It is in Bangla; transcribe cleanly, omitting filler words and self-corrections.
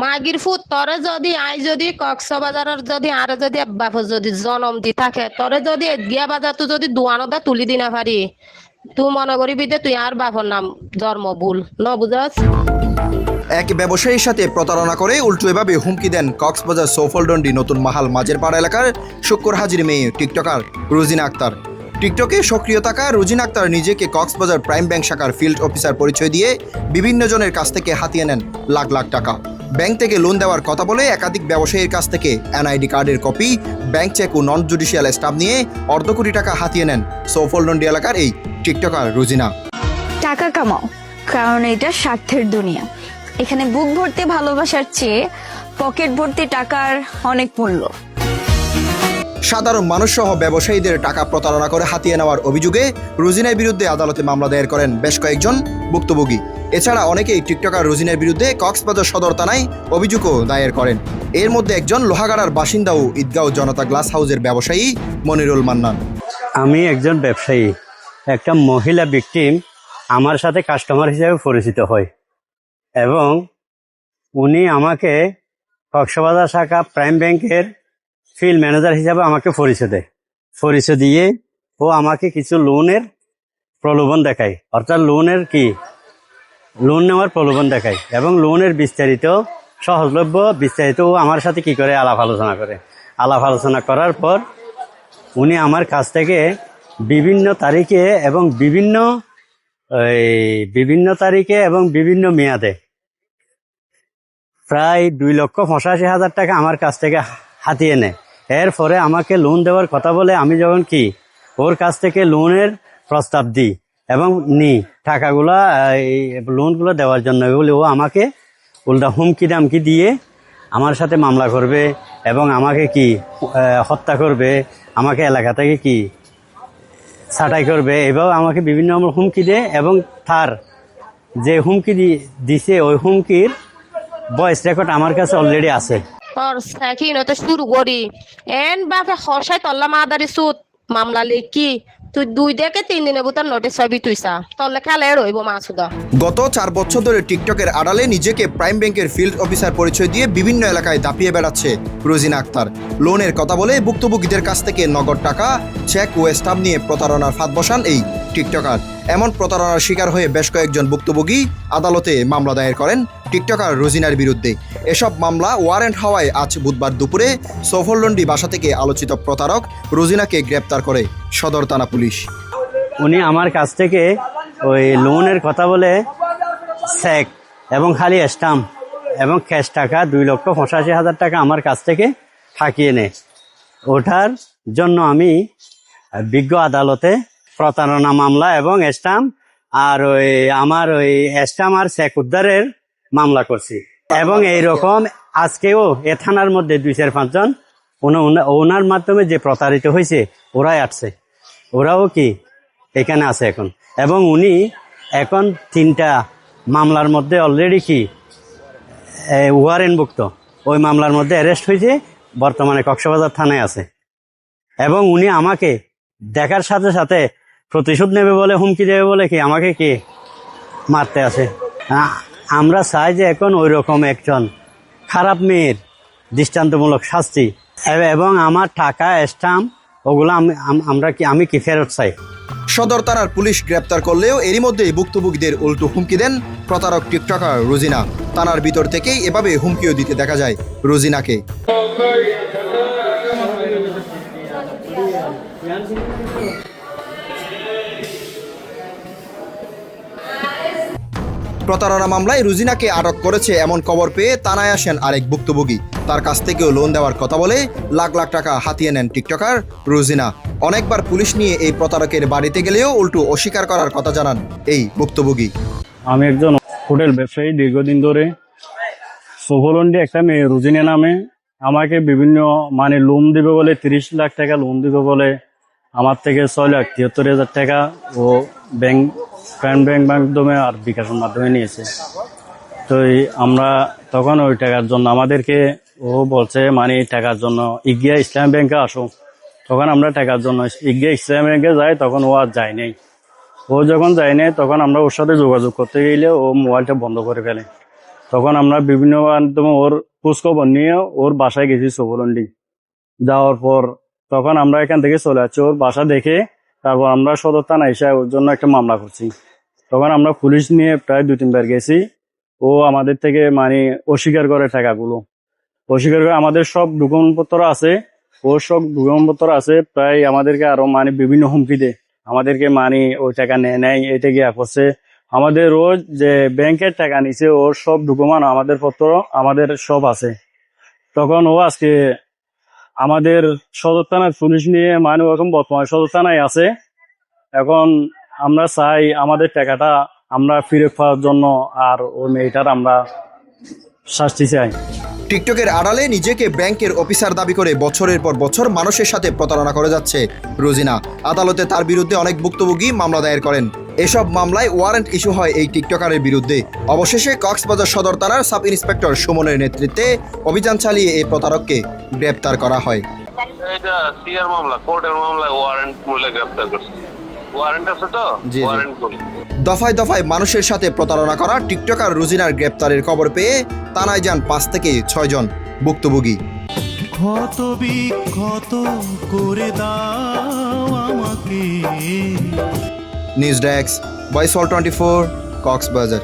মাগির ফুট তরে যদি আই যদি কক্সবাজারের যদি আরে যদি বাপ যদি জনম দি থাকে তরে যদি গিয়া বাজার তুই যদি দোয়ানদা তুলি দি না পারি তুই মনে করিবি যে তুই আর বাপর নাম জন্ম ভুল ন বুঝাস। এক ব্যবসায়ীর সাথে প্রতারণা করে উল্টো এভাবে হুমকি দেন কক্সবাজার সৌফলডন্ডি নতুন মাহাল মাঝের পাড়া এলাকার শুক্র হাজির মেয়ে টিকটকার রোজিনা আক্তার। টিকটকে সক্রিয় থাকা রোজিনা আক্তার নিজেকে কক্সবাজার প্রাইম ব্যাংক শাখার ফিল্ড অফিসার পরিচয় দিয়ে বিভিন্ন জনের কাছ থেকে হাতিয়ে নেন লাখ লাখ টাকা। ব্যাংক থেকে লোন দেওয়ার কথা বলে একাধিক ব্যবসায়ীর কাছ থেকে এনআইডি কার্ডের কপি, ব্যাংক চেক ও নন জুডিশিয়াল স্টাম্প নিয়ে অর্ধ কোটি টাকা হাতিয়ে নেন সৌফলডন্ডি এলাকার এই টিকটকার রোজিনা। টাকা কামাও, কারণ এটা স্বার্থের দুনিয়া। এখানে বুক ভর্তি ভালোবাসার চেয়ে পকেট ভর্তি টাকার অনেক মূল্য। সাধারণ মানুষ সহ ব্যবসায়ীদের টাকা প্রতারণা করে হাতিয়ে নেওয়ার অভিযোগে রোজিনার বিরুদ্ধে আদালতে মামলা দায়ের করেন বেশ কয়েকজন ভুক্তভোগী। এছাড়া অনেকেই টিকটকার রোজিনার বিরুদ্ধে কক্সবাজার সদর থানায় অভিযোগও দায়ের করেন। এর মধ্যে একজন লোহাগাড়ার বাসিন্দা ও ঈদগাঁও জনতা গ্লাস হাউসের ব্যবসায়ী মনিরুল মান্নান। আমি একজন ব্যবসায়ী, একটা মহিলা ভিকটিম আমার সাথে কাস্টমার হিসেবে পরিচিত হয় এবং উনি আমাকে কক্সবাজার শাখা প্রাইম ব্যাংকের ফিল্ড ম্যানেজার হিসাবে আমাকে পরিচয় দেয়। পরিচয় দিয়ে ও আমাকে কিছু লোনের প্রলোভন দেখায়, অর্থাৎ লোন নেওয়ার প্রলোভন দেখায় এবং লোনের বিস্তারিত সহজলভ্য বিস্তারিত ও আমার সাথে কি করে আলাপ আলোচনা করার পর উনি আমার কাছ থেকে বিভিন্ন তারিখে এবং বিভিন্ন মেয়াদে প্রায় 2,85,000 টাকা আমার কাছ থেকে হাতিয়ে নেয়। এরপরে আমাকে লোন দেওয়ার কথা বলে আমি যখন ওর কাছ থেকে লোনের প্রস্তাব দিই এবং টাকাগুলা লোনগুলো দেওয়ার জন্য এগুলি ও আমাকে উল্টা হুমকি দামকি দিয়ে আমার সাথে মামলা করবে এবং আমাকে হত্যা করবে, আমাকে এলাকা থেকে ছাঁটাই করবে, এভাবে আমাকে বিভিন্ন হুমকি দেয় এবং তার যে হুমকি দিছে ওই হুমকির ভয়েস রেকর্ড আমার কাছে অলরেডি আছে। তোর সাকিন তো শুরু করি এন বাপে খরসাই তল্লা মাদারি সুদ মামলা লিখি তুই 2 থেকে 3 দিনের ভিতর নোটিশ হবি তুইসা তল্লে খেলে রইব মাসুদা। গত 4 বছর ধরে টিকটকের আড়ালে নিজেকে প্রাইম ব্যাংকের ফিল্ড অফিসার পরিচয় দিয়ে বিভিন্ন এলাকায় দাপিয়ে বেড়াচ্ছে রোজিনা আক্তার। লোনের কথা বলে ভুক্তভোগীদের কাছ থেকে নগদ টাকা, চেক ও স্টাম্প নিয়ে প্রতারণার ফাঁদ বসান এই টিকটকার। এমন প্রতারণার শিকার হয়ে বেশ কয়েকজন ভুক্তভোগী আদালতে মামলা দায়ের করেন টিকটকার রোজিনার বিরুদ্ধে। এসব মামলা ওয়ারেন্ট হওয়ায় আজ বুধবার দুপুরে সৌফলডন্ডি বাসা থেকে আলোচিত প্রতারক রোজিনাকে গ্রেপ্তার করে সদর থানা পুলিশ। উনি আমার কাছ থেকে ওই লোনের কথা বলে চেক এবং খালি স্টাম্প এবং ক্যাশ টাকা 2,85,000 টাকা আমার কাছ থেকে ঠাকিয়ে নেয়। ওঠার জন্য আমি বিজ্ঞ আদালতে প্রতারণা মামলা এবং স্টাম্প আর আমার স্টাম্প আর চেক উদ্ধারের মামলা করছি এবং এইরকম আজকেও এ থানার মধ্যে 2-4-5 জন ওনার মাধ্যমে যে প্রতারিত হয়েছে ওরাই আসছে, ওরাও এখানে আছে এখন এবং উনি এখন 3টা মামলার মধ্যে অলরেডি ওয়ারেন্টভুক্ত। ওই মামলার মধ্যে অ্যারেস্ট হয়েছে, বর্তমানে কক্সবাজার থানায় আছে এবং উনি আমাকে দেখার সাথে সাথে প্রতিশোধ নেবে বলে হুমকি দেবে বলে আমাকে মারতে আসে। আমরা চাই যে এখন ওই রকম একজন খারাপ মেয়ের দৃষ্টান্তমূলক শাস্তি এবং আমার টাকা স্টাম্প ওগুলো আমি ফেরত চাই। সদর থানার পুলিশ গ্রেপ্তার করলেও এরই মধ্যেই ভুক্তভোগীদের উল্টো হুমকি দেন প্রতারক টিকটকার রোজিনা। থানার ভিতর থেকেই এভাবে হুমকিও দিতে দেখা যায় রোজিনাকে। প্রতারণা মামলায় রোজিনাকে আটক করেছে এমন খবর পেয়ে থানায় আসেন আরেক ভুক্তভোগী। তার কাছ থেকেও লোন দেওয়ার কথা বলে লাখ লাখ টাকা হাতিয়ে নেন টিকটকার রোজিনা। অনেকবার পুলিশ নিয়ে এই প্রতারকের বাড়িতে গেলেও উল্টো অস্বীকার করার কথা জানান এই ভুক্তভোগী। আমি একজন হোটেল ব্যবসায়ী, দীর্ঘদিন ধরে সৌফলডন্ডি একটা মেয়ে রোজিনা নামে আমাকে বিভিন্ন লোন দিবে বলে 30 লাখ টাকা লোন দিবে বলে আমার থেকে 6,73,000 টাকা ও প্রাইম ব্যাংক মাধ্যমে আর বিকাশের মাধ্যমে নিয়েছে। তো আমরা তখন ওই টাকার জন্য আমাদেরকে ও বলছে টাকার জন্য ইগিয়া ইসলাম ব্যাংকে আসো। তখন আমরা টাকার জন্য ইগিয়া ইসলাম ব্যাংকে যাই, তখন ও আর যায় নাই। ও যখন যায় নাই তখন আমরা ওর সাথে যোগাযোগ করতে গেলে ও মোবাইলটা বন্ধ করে ফেলে। তখন আমরা বিভিন্ন মাধ্যমে ওর খোঁজখবর নিয়ে ওর বাসায় গেছি সোফলন্ডি। যাওয়ার পর তখন আমরা এখান থেকে চলে যাচ্ছি, ওর বাসা দেখে তারপর আমরা সদর থানা এসে ওর জন্য একটা মামলা করছি। তখন আমরা পুলিশ নিয়ে প্রায় 2-3 বার গেছি। ও আমাদের থেকে মানে অস্বীকার করে টাকাগুলো, অস্বীকার করে। আমাদের সব ডকুমেন্টপত্র আছে, ওর সব ডকুমেন্টপত্র আছে। প্রায় আমাদেরকে আরো মানে বিভিন্ন হুমকি দেয়, আমাদেরকে মানে ওই টাকা নেয় এটা গিয়া করছে। আমাদের রোজ যে ব্যাংকের টাকা নিছে ওর সব ডকুমেন্ট আমাদের পত্র আমাদের সব আছে। তখন ও আজকে আমাদের সদর থানার পুলিশ নিয়ে মানে ওরকম বর্তমানে সদর থানায় আছে। এখন আমরা চাই আমাদের টাকাটা আমরা ফিরে পাওয়ার জন্য, আর ওই মেয়েটার আমরা শাস্তি চাই। টিকটকের আড়ালে নিজেকে ব্যাংকের অফিসার দাবি করে বছরের পর বছর মানুষের সাথে প্রতারণা করে যাচ্ছে রোজিনা। আদালতে তার বিরুদ্ধে অনেক ভুক্তভোগী মামলা দায়ের করেন। এসব মামলায় ওয়ারেন্ট ইস্যু হয় এই টিকটকারের বিরুদ্ধে। অবশেষে কক্সবাজার সদর থানার সাব ইন্সপেক্টর সুমনের নেতৃত্বে অভিযান চালিয়ে এই প্রতারককে গ্রেপ্তার করা হয়। এটা সিআর মামলা, কোর্টের মামলায় ওয়ারেন্ট মূলে গ্রেপ্তার করছে। ওয়ারেন্ট আছে তো, জি। ওয়ারেন্ট করি। দফায় দফায় মানুষের সাথে প্রতারণা করা টিকটকার রোজিনার গ্রেপ্তারের খবর পেয়ে থানায় যান 5 থেকে 6 জন ভুক্তভোগী। ক্ষত বিক্ষত করে দাও আমাকে। News desk, voice all 24, Cox's Bazar.